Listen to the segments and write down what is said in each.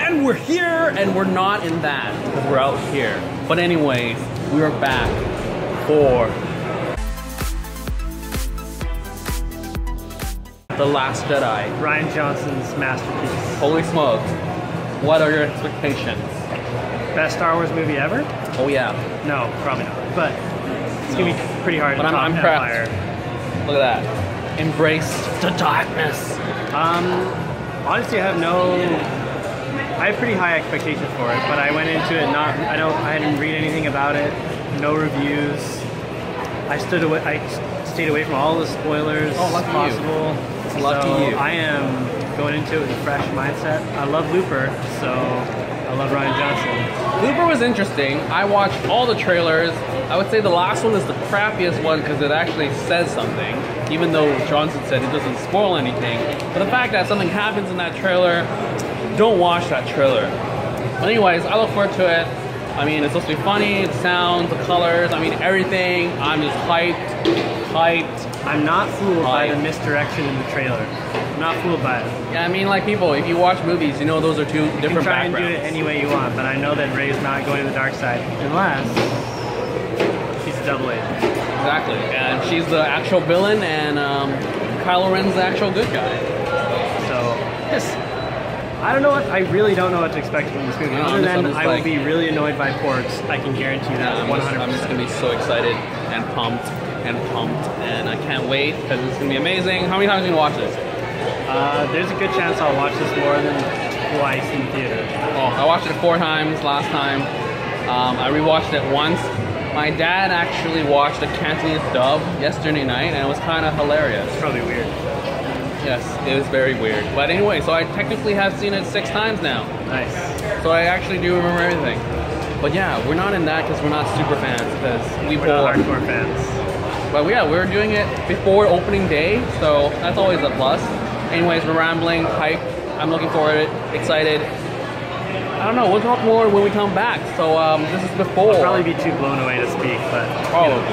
And we're here, and we're not in that, because we're out here. But anyways, we are back for The Last Jedi. Rian Johnson's masterpiece. Holy smokes. What are your expectations? Best Star Wars movie ever? Oh yeah. No, probably not. But it's going to be pretty hard to top I'm Empire. prepped. Look at that. Embrace the darkness. Honestly, I have pretty high expectations for it, but I went into it I didn't read anything about it, no reviews. I stayed away from all the spoilers possible. Lucky you. I am going into it with a fresh mindset. I love Looper, so I love Rian Johnson. Looper was interesting. I watched all the trailers. I would say the last one is the crappiest one because it actually says something, even though Johnson said it doesn't spoil anything. But the fact that something happens in that trailer, don't watch that trailer. But anyways, I look forward to it. I mean, it's supposed to be funny, the sound, the colors, I mean, everything. I'm just hyped. I'm not fooled by the misdirection in the trailer. I'm not fooled by it. Yeah, I mean, like people, if you watch movies, you know those are two different backgrounds. You can try and do it any way you want, but I know that Rey's not going to the dark side unless she's a double agent. Exactly, and she's the actual villain, and Kylo Ren's the actual good guy. So, I don't know I really don't know what to expect from this movie. Other than I will be really annoyed by porks. I can guarantee that 100%. I'm just going to be so excited and pumped, and I can't wait because it's going to be amazing. How many times are you going to watch this? There's a good chance I'll watch this more than twice in theater. Oh, I watched it 4 times last time. I rewatched it once. My dad actually watched the Cantonese dub yesterday night, and it was kind of hilarious. It's probably weird. Yes, it was very weird. But anyway, so I technically have seen it 6 times now. Nice. So I actually do remember everything. But yeah, we're not in that because we're not super fans, because we're not hardcore fans. But yeah, we're doing it before opening day, so that's always a plus. Anyways, we're rambling, hyped. I'm looking forward to it, excited. I don't know, we'll talk more when we come back. So this is before. I'll probably be too blown away to speak, but probably.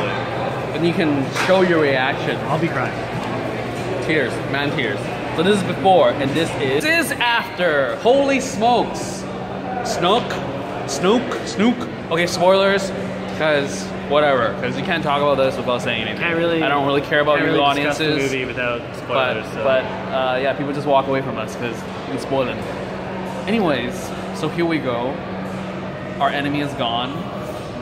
And you can show your reaction. I'll be crying. Tears, man, tears. So this is before, and this is after. Holy smokes! Snook. Okay, spoilers, because whatever, because you can't talk about this without saying anything. I don't really care about your audiences. Discuss the movie without spoilers. But yeah, people just walk away from us because we spoil it. Anyways, so here we go. Our enemy is gone,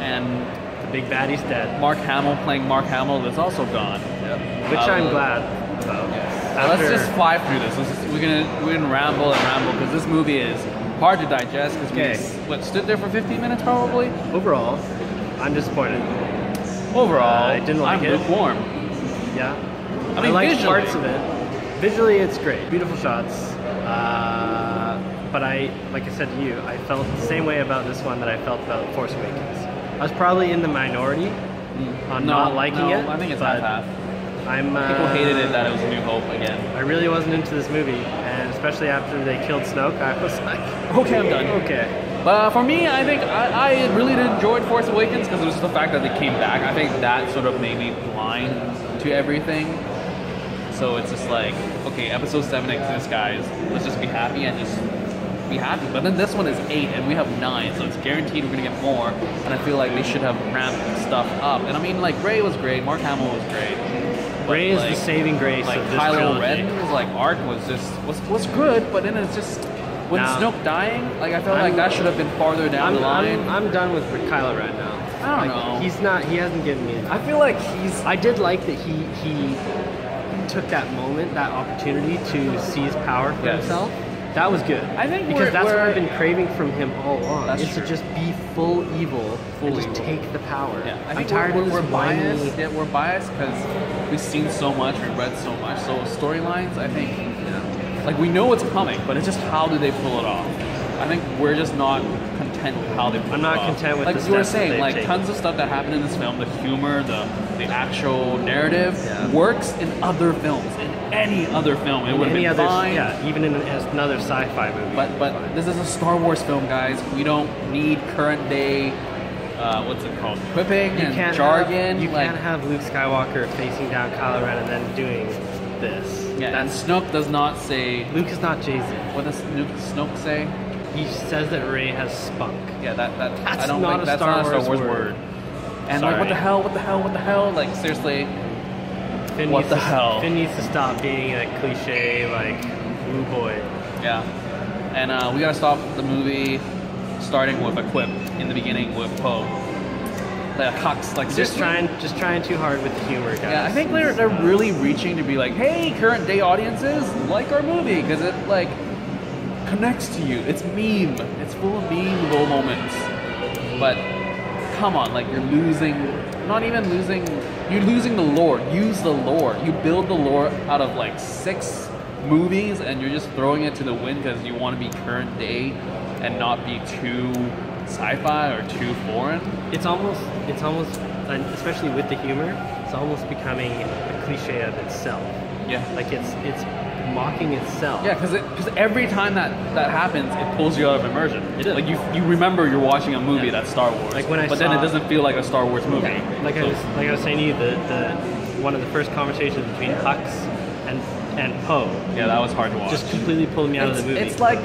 and the big baddie's dead. Mark Hamill playing Mark Hamill is also gone. Yep. Which I'm glad about. Let's just fly through this. We're gonna ramble because this movie is hard to digest because we stood there for 15 minutes probably. Overall, I'm disappointed. Overall, I didn't like it. Lukewarm. Yeah, I mean, like parts of it. Visually, it's great, beautiful shots. But like I said to you, I felt the same way about this one that I felt about Force Awakens. I was probably in the minority on not liking it. I think it's half. People hated it that it was A New Hope again. I really wasn't into this movie, and especially after they killed Snoke, I was like, okay, I'm done. Okay. But for me, I think I really enjoyed Force Awakens because it was the fact that they came back. I think that sort of made me blind to everything. So it's just like, okay, episode 7 exists, guys. Let's just be happy and just be happy. But then this one is 8 and we have 9, so it's guaranteed we're gonna get more. And I feel like they should have ramped stuff up. And I mean, like, Rey was great, Mark Hamill was great. Rey is the saving grace of this Kylo Ren's like arc was good, but then it's just when Snoke dying, like I felt like that should have been farther down the line. I'm done with Kylo Ren now. I don't know. He hasn't given me. I feel like I did like that he took that moment, that opportunity to seize power for himself. That was good. I think because that's what I've been craving from him all along. That's true. To just be full evil and just take the power. Yeah, I think we're biased. Yeah, we're biased because we've seen so much, we've read so much. So storylines, I think, like we know what's coming, but it's just how do they pull it off? I think we're just not content with how they pull it off. I'm not content with like the you were steps saying, that like taken. tons of stuff that happened in this film, the humor, the actual narrative works in other films. In any other film, it would have been fine. Yeah, even in another sci-fi movie. But this is a Star Wars film, guys. We don't need current day, what's it called, quipping and jargon. You can't have Luke Skywalker facing down Kylo Ren and then doing this. Yeah, and Snoke does not say... Luke is not Jay-Z. What does Snoke say? he says that Rey has spunk. Yeah, that's That's I don't not think a that's Star not a Star Wars Wars word. And like, what the hell? Like, seriously, what the hell? Finn needs to stop being a cliche, like, blue boy. Yeah. And we gotta stop the movie starting with a quip in the beginning with Poe. Like a cox, like just trying too hard with the humor, guys. Yeah, I think they're really reaching to be like, hey, current day audiences, like our movie, because it like connects to you. It's meme. It's full of memeable moments. But come on, like you're losing the lore. Use the lore. You build the lore out of like 6 movies and you're just throwing it to the wind because you want to be current day and not be too sci-fi or too foreign. It's almost, especially with the humor, it's almost becoming a cliche of itself. Yeah. Like it's mocking itself. Yeah, because every time that happens, it pulls you out of immersion. It is. Like you remember you're watching a movie that's Star Wars. Like when then it doesn't feel like a Star Wars movie. Yeah. Like I was saying to you, the one of the first conversations between Hux and Poe. Yeah, that was hard to watch. Just completely pulled me out of the movie. It's like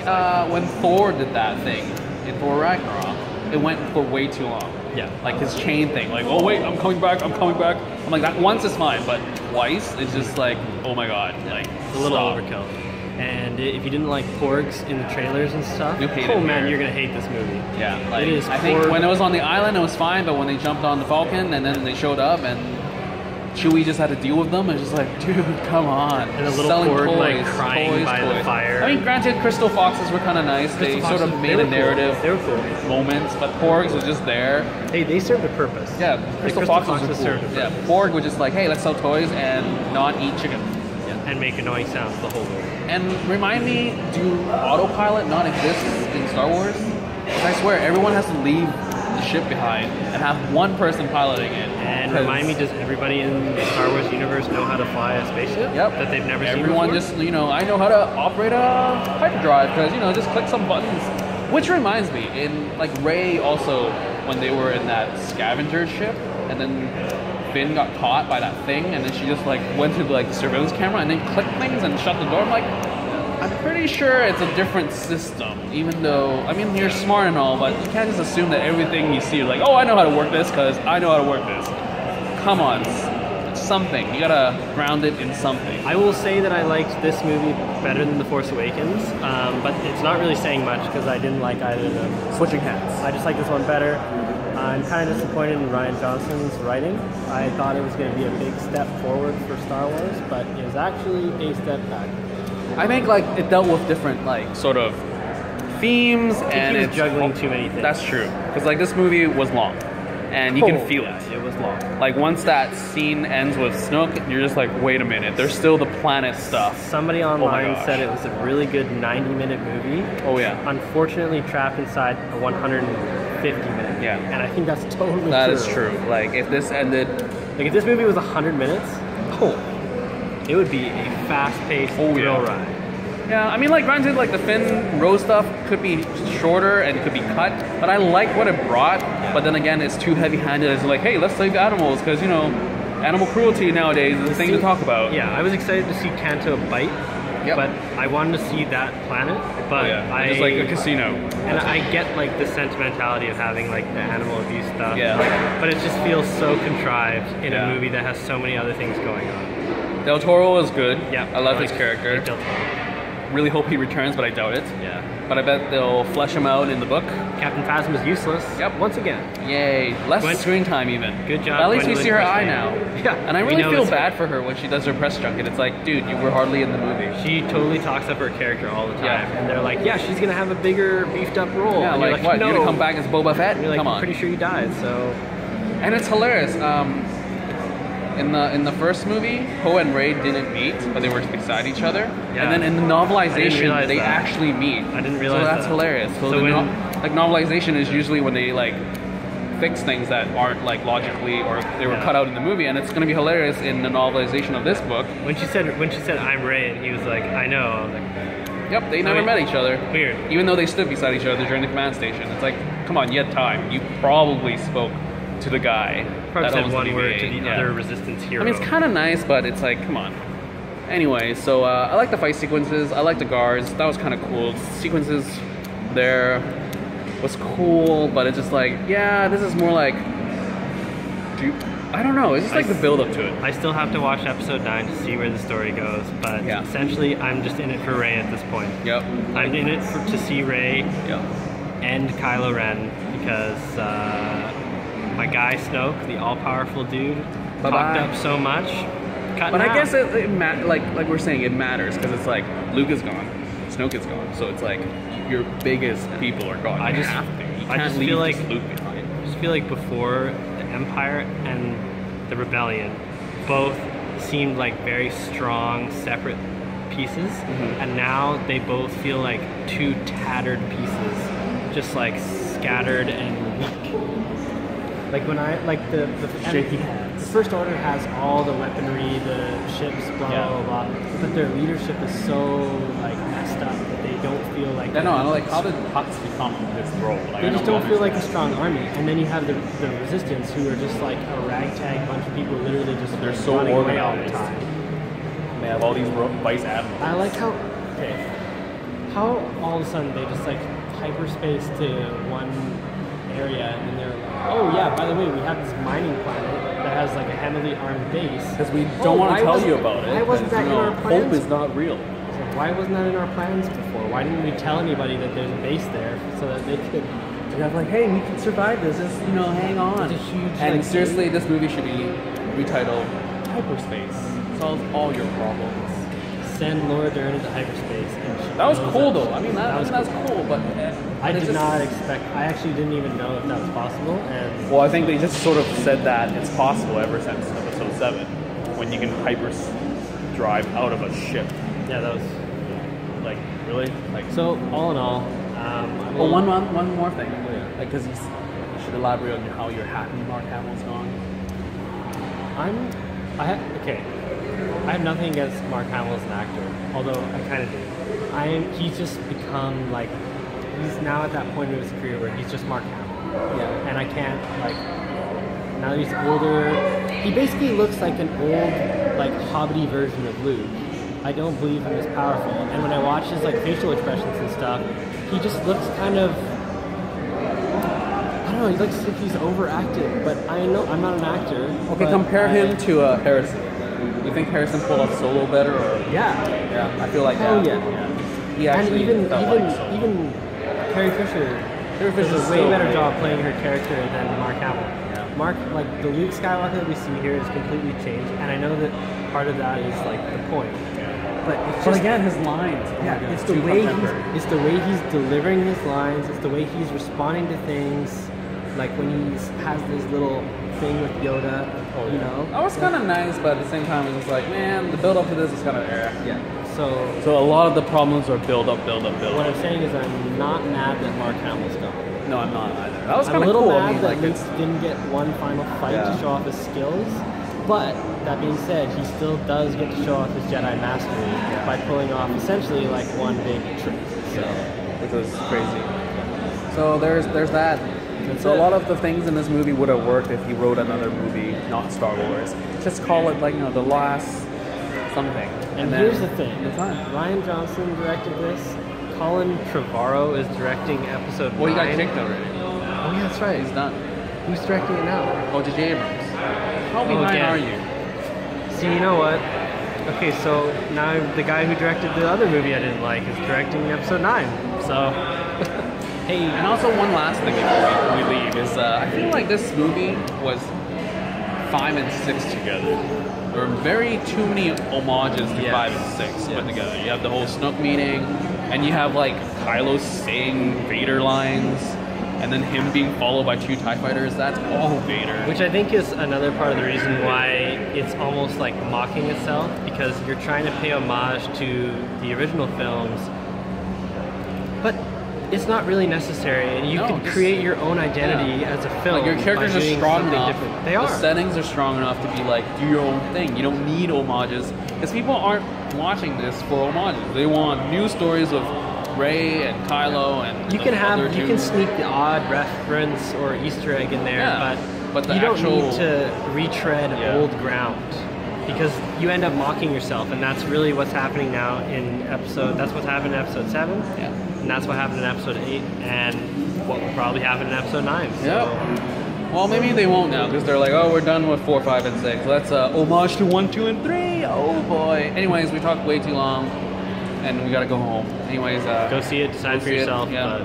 when Thor did that thing in Thor Ragnarok. It went for way too long. Yeah. Like his chain thing. Like, oh wait, I'm coming back. I'm like, that once is fine, but twice it's just like, oh my god. Like, it's a little overkill. And if you didn't like porgs in the trailers and stuff, oh man, you're gonna hate this movie. Yeah. Like, it is. I think when it was on the island, it was fine, but when they jumped on the Falcon and then they showed up and Chewie just had to deal with them. It's just like, dude, come on. And the little porg like crying by the fire. I mean, granted, Crystal Foxes were kind of nice. They sort of made a narrative. They were cool moments, but porgs was just there. They served a purpose. Yeah, Crystal Foxes were cool. Served a purpose. Yeah, porg was just like, hey, let's sell toys and not eat chicken. Yeah. And make annoying sounds the whole movie. And remind me, do autopilot not exist in Star Wars? Because I swear, everyone has to leave the ship behind and have one person piloting it. And remind me, does everybody in the Star Wars universe know how to fly a spaceship? Yep. That they've never seen Everyone before? just, I know how to operate a hyperdrive because, just click some buttons. Which reminds me, in like Rey also, when they were in that scavenger ship and then Finn got caught by that thing and then she just like went to like the surveillance camera and then clicked things and shut the door. I'm like, I'm pretty sure it's a different system, even though, I mean, you're smart and all, but you can't just assume that everything you see, like, oh, I know how to work this because I know how to work this. Come on, it's something. You gotta ground it in something. I will say that I liked this movie better than The Force Awakens, but it's not really saying much because I didn't like either of them. Switching hats. I just like this one better. I'm kind of disappointed in Rian Johnson's writing. I thought it was going to be a big step forward for Star Wars, but it was actually a step back. I think like it dealt with different like sort of themes and it's juggling too many things. That's true, because like this movie was long, and you can feel it. It was long. Like once that scene ends with Snoke, you're just like, wait a minute, there's still the planet stuff. Somebody online said it was a really good 90-minute movie. Oh yeah. Unfortunately, trapped inside a 150-minute. Yeah. And I think that's totally true. That is true. Like if this ended, like if this movie was 100 minutes, it would be a fast-paced thrill ride. Yeah, I mean, like, granted, like, the Finn Rose stuff could be shorter and could be cut, but I like what it brought, but then again, it's too heavy-handed. It's like, hey, let's save animals, because, animal cruelty nowadays is a thing to talk about. Yeah, I was excited to see Canto bite, but I wanted to see that planet, but just like a casino. And I get, like, the sentimentality of having, like, the animal abuse stuff, yeah. But it just feels so contrived in a movie that has so many other things going on. Del Toro is good. Yeah, I love his character. Del Toro. Really hope he returns, but I doubt it. Yeah. But I bet they'll flesh him out in the book. Captain Phasm is useless. Yep. Once again. Yay. Less screen time even. Good job. But at least we see her eye now. Yeah. And I really feel bad for her when she does her press junket. It's like, dude, you were hardly in the movie. She totally talks up her character all the time. Yeah. And they're like, yeah, she's going to have a bigger, beefed up role. Yeah, and like what? No. You're going to come back as Boba Fett? And you're like, come on. I'm pretty sure you died, so... And it's hilarious. In the first movie, Poe and Rey didn't meet, but they were beside each other. Yeah. And then in the novelization, they actually meet. I didn't realize that. So that's hilarious. So like novelization is usually when they like fix things that aren't like logically or they were cut out in the movie, and it's going to be hilarious in the novelization of this book. When she said I'm Rey, and he was like, I know. I was like, yep, they never met each other. Weird. Even though they stood beside each other during the command station. It's like, come on, you had time. You probably spoke to the guy. Probably said one word to the other Resistance hero. I mean, it's kind of nice, but it's like, come on. Anyway, so I like the fight sequences. I like the guards. That was kind of cool. Sequences there was cool, but it's just like, yeah, this is more like, I don't know. It's just like the build up to it. I still have to watch episode 9 to see where the story goes, but essentially I'm just in it for Rey at this point. Yep. I'm in it to see Rey and Kylo Ren because my guy Snoke, the all-powerful dude, talked up so much. But I guess like we're saying, it matters because it's like Luke is gone, Snoke is gone, so it's like your biggest people are gone. You have to. You can't leave Luke behind. I just feel like before the Empire and the Rebellion both seemed like very strong, separate pieces, and now they both feel like two tattered pieces, just like scattered and weak. Like when the shaky hands. The First Order has all the weaponry, the ships, blah blah blah, but their leadership is so like messed up that they don't feel like. I know. Like, how did Hux become this role? Like, they just don't feel like a strong army. And then you have the Resistance, who are just like a ragtag bunch of people, literally just they're so running away all the organized. time. And they have all these vice admirals. I like how all of a sudden they just like hyperspace to one area, and then they're like, oh yeah, by the way, we have this mining planet that has like a heavily armed base. Because we don't want to tell you about it. Why wasn't that in our plans? Hope is not real. So why wasn't that in our plans before? Why didn't we tell anybody that there's a base there so that they could? You have like, hey, we can survive this. Just hang on. It's a huge. And seriously, this movie should be retitled Hyperspace. Solves all your problems. Send Laura Dern into hyperspace. That was cool though. I mean, that was cool, but I did not expect. I actually didn't even know if that was possible. And well, I think they just sort of said that it's possible ever since episode 7, when you can drive out of a ship. Yeah, that was like really like. So all in all, well, one more thing, like because you should elaborate on how you're happy Mark Hamill's gone. I have nothing against Mark Hamill as an actor, although I kind of do. He's just become like, he's now at that point in his career where he's just Mark Hamill. Yeah. And I can't, like, now that he's older, he basically looks like an old, like, hobbity version of Luke. I don't believe him as powerful. And when I watch his, like, facial expressions and stuff, he just looks kind of, I don't know, he looks like he's overacted, but I know, I'm not an actor. Okay, compare him to Harrison. You think Harrison pulled off Solo better, or? Yeah, I feel like that. Yeah. He actually and even Carrie Fisher does a way better job playing her character than Mark Hamill. Yeah. Mark, like the Luke Skywalker that we see here is completely changed, and I know that part of that is like the point. But it's just, again, his lines. It's the way he's delivering his lines. It's the way he's responding to things. Like when he has this little thing with Yoda, you know. That was kind of nice, but at the same time, it was like, man, the build up to this is kind of Yeah. So a lot of the problems are build up. What I'm saying is, I'm not mad that Mark Hamill's gone. No, I'm not either. That was kind of cool. I'm a little mad that Luke didn't get one final fight to show off his skills. But that being said, he still does get to show off his Jedi mastery by pulling off essentially like one big trick. So, which was crazy. So there's that. So a lot of the things in this movie would have worked if he wrote another movie, not Star Wars. Just call it like, the last something. And here's the thing. Rian Johnson directed this. Colin Trevorrow is directing episode 9. Well, he got kicked already. Oh yeah, that's right. He's done. Who's directing it now? Oh, J.J. Abrams. How behind are you? See, you know what? Okay, so now the guy who directed the other movie I didn't like is directing episode 9. So... Hey, and also one last thing before we leave is I feel like this movie was 5 and 6 together. There were too many homages to 5 and 6 put together. You have the whole Snoke meeting, and you have like Kylo saying Vader lines, and then him being followed by 2 TIE fighters. That's all Vader. Which I think is another part of the reason why it's almost like mocking itself, because you're trying to pay homage to the original films, but it's not really necessary, and you can create your own identity as a film. Like your characters are strong enough. Different. They are. The settings are strong enough to be like, do your own thing. You don't need homages, because people aren't watching this for homages. They want new stories of Rey and Kylo, and you can sneak the odd reference or Easter egg in there, but you don't need to retread old ground, because you end up mocking yourself, and that's really what's happening now in episode. That's what's happened in episode 7. Yeah. and that's what happened in episode 8, and what will probably happen in episode 9. So. Yep. Well, maybe they won't now, because they're like, oh, we're done with 4, 5, and 6. Let's homage to 1, 2, and 3. Oh boy. Anyways, we talked way too long, and we gotta go home. Anyways, go see it, decide for yourself. Yeah.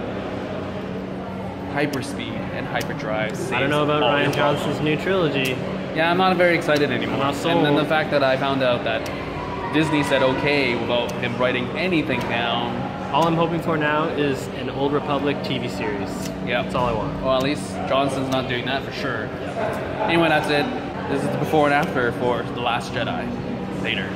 Hyperspeed and hyperdrive. I don't know about Rian Johnson's new trilogy. Yeah, I'm not very excited anymore. I'm not sold. And then the fact that I found out that Disney said okay without him writing anything down. All I'm hoping for now is an Old Republic TV series. Yeah. That's all I want. Well, at least Johnson's not doing that for sure. Anyway, that's it. This is the before and after for The Last Jedi. Later.